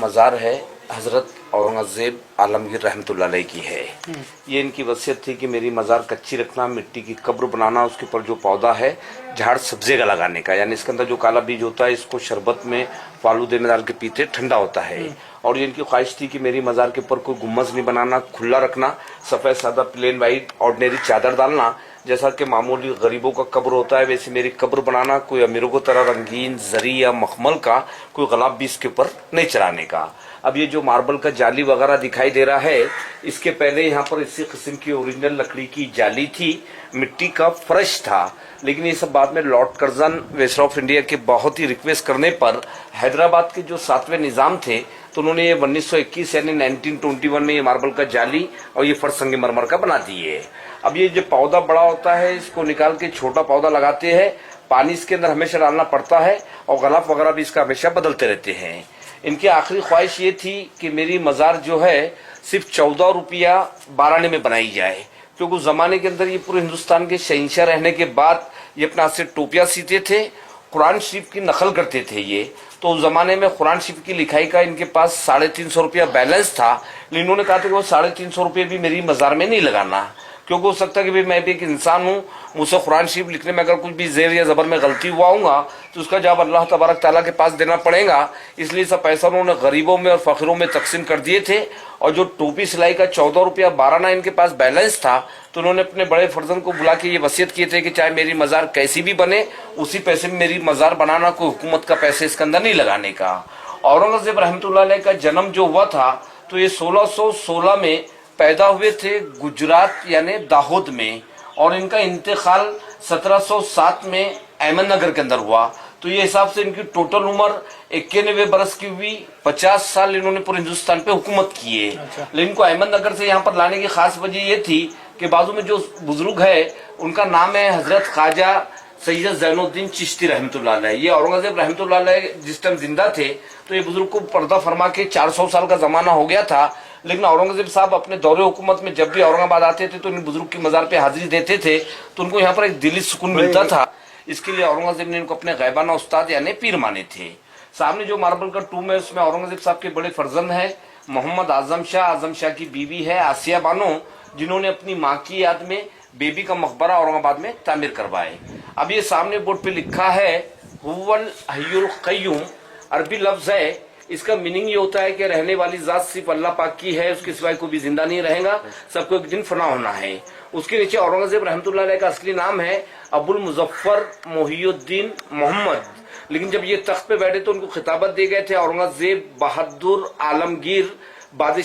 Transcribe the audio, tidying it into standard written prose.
मज़ार है हज़रत औरंगज़ेब आलमगीर रहमतुल्लाह अलैह की है। ये इनकी वसीयत थी कि मेरी मज़ार कच्ची रखना, मिट्टी की कब्र बनाना, उसके ऊपर जो पौधा है झाड़ सब्जे का लगाने का, यानी इसके अंदर जो काला बीज होता है इसको शरबत में फालूदे में डाल के पीते, ठंडा होता है। और ये इनकी ख्वाहिश थी कि मेरी मज़ार के ऊपर कोई गुम्बज नहीं बनाना, खुला रखना, सफ़ेद सादा प्लेन वाइट ऑर्डिनरी चादर डालना, जैसा कि मामूली गरीबों का कब्र होता है वैसे मेरी कब्र बनाना, कोई अमीरों को तरह रंगीन जरी या मखमल का कोई गुलाब भी इसके ऊपर नहीं चढ़ाने का। अब ये जो मार्बल का जाली वगैरह दिखाई दे रहा है, इसके पहले यहाँ पर इसी किस्म की ओरिजिनल लकड़ी की जाली थी, मिट्टी का फर्श था, लेकिन ये सब बाद में Lord Curzon viceroy of India के बहुत ही रिक्वेस्ट करने पर हैदराबाद के जो 7वें निजाम थे तो उन्होंने ये 1921 यानी 1921 में ये मार्बल का जाली और ये फर्श संगमरमर का बना दिए। अब ये जो पौधा बड़ा होता है इसको निकाल के छोटा पौधा लगाते हैं, पानी इसके अंदर हमेशा डालना पड़ता है और गलाफ वगैरह भी इसका हमेशा बदलते रहते हैं। इनकी आखिरी ख्वाहिश ये थी कि मेरी मज़ार जो है सिर्फ 14 रुपया 12 आने में बनाई जाए, क्योंकि उस जमाने के अंदर ये पूरे हिंदुस्तान के शहंशाह रहने के बाद ये अपने हाथ से टोपियां सीते थे, कुरान शरीफ की नकल करते थे ये। तो उस जमाने में कुरान शरीफ की लिखाई का इनके पास 350 रुपया बैलेंस था, लेकिन इन्होंने कहा था कि वो 350 रुपये भी मेरी मज़ार में नहीं लगाना, क्योंकि हो सकता है कि भाई मैं भी एक इंसान हूँ, मुझसे कुरान शरीफ लिखने में अगर कुछ भी ज़ेर या ज़बर में गलती हुआ होगा तो उसका जवाब अल्लाह तबारक ताला के पास देना पड़ेगा। इसलिए सब पैसा उन्होंने गरीबों में और फ़कीरों में तकसीम कर दिए थे। और जो टोपी सिलाई का 14 रुपया 12 आना इनके पास बैलेंस था, तो उन्होंने अपने बड़े फर्जंद को बुला के ये वसीयत किए थे कि चाहे मेरी मज़ार कैसी भी बने उसी पैसे में मेरी मज़ार बनाना, कोई हुकूमत का पैसे इसके अंदर नहीं लगाने का। औरंगज़ेब रहमतुल्लाह अलैह का जन्म जो हुआ था तो ये 1616 में पैदा हुए थे गुजरात यानी दाहोद में, और इनका इंतकाल 1707 में अहमदनगर के अंदर हुआ। तो ये हिसाब से इनकी टोटल उम्र 91 बरस की हुई। 50 साल इन्होंने पूरे हिंदुस्तान पे हुकूमत की है। लेकिन इनको अहमदनगर से यहाँ पर लाने की खास वजह ये थी कि बाजू में जो बुजुर्ग है उनका नाम है हजरत ख्वाजा सैयद ज़ैनुद्दीन चिश्ती रहमतुल्लाह अलैह। ये औरंगज़ेब रहमतुल्लाह अलैह जिस टाइम जिंदा थे तो ये बुजुर्ग को पर्दा फरमा के 400 साल का जमाना हो गया था, लेकिन औरंगज़ेब साहब अपने दौरे हुकूमत में जब भी औरंगाबाद आते थे तो इन बुजुर्ग की मज़ार पे हाजिरी देते थे, तो उनको यहाँ पर एक दिली सुकून मिलता था। इसके लिए औरंगज़ेब ने इनको अपने गैबाना उस्ताद यानी पीर माने थे। सामने जो मार्बल का टूम है उसमें औरंगज़ेब साहब के बड़े फर्जंद है मोहम्मद आजम शाह की बीवी है आसिया बानो, जिन्होंने अपनी माँ की याद में बेबी का मकबरा औरंगाबाद में तामीर करवाए। अब ये सामने बोर्ड पे लिखा है हुवल हय्युल क़य्यूम, अरबी लफ्ज है, इसका मीनिंग ये होता है कि रहने वाली जात सिर्फ अल्लाह पाक की है, उसके सिवाय कोई भी जिंदा नहीं रहेगा, सबको एक दिन फना होना है। उसके नीचे औरंगज़ेब रहमतुल्लाह अलैह का असली नाम है अबुल मुज़फ़्फ़र मोहियुद्दीन मोहम्मद, लेकिन जब ये तख्त पे बैठे तो उनको खिताबत दिए गए थे औरंगज़ेब बहादुर आलमगीर बादशाह।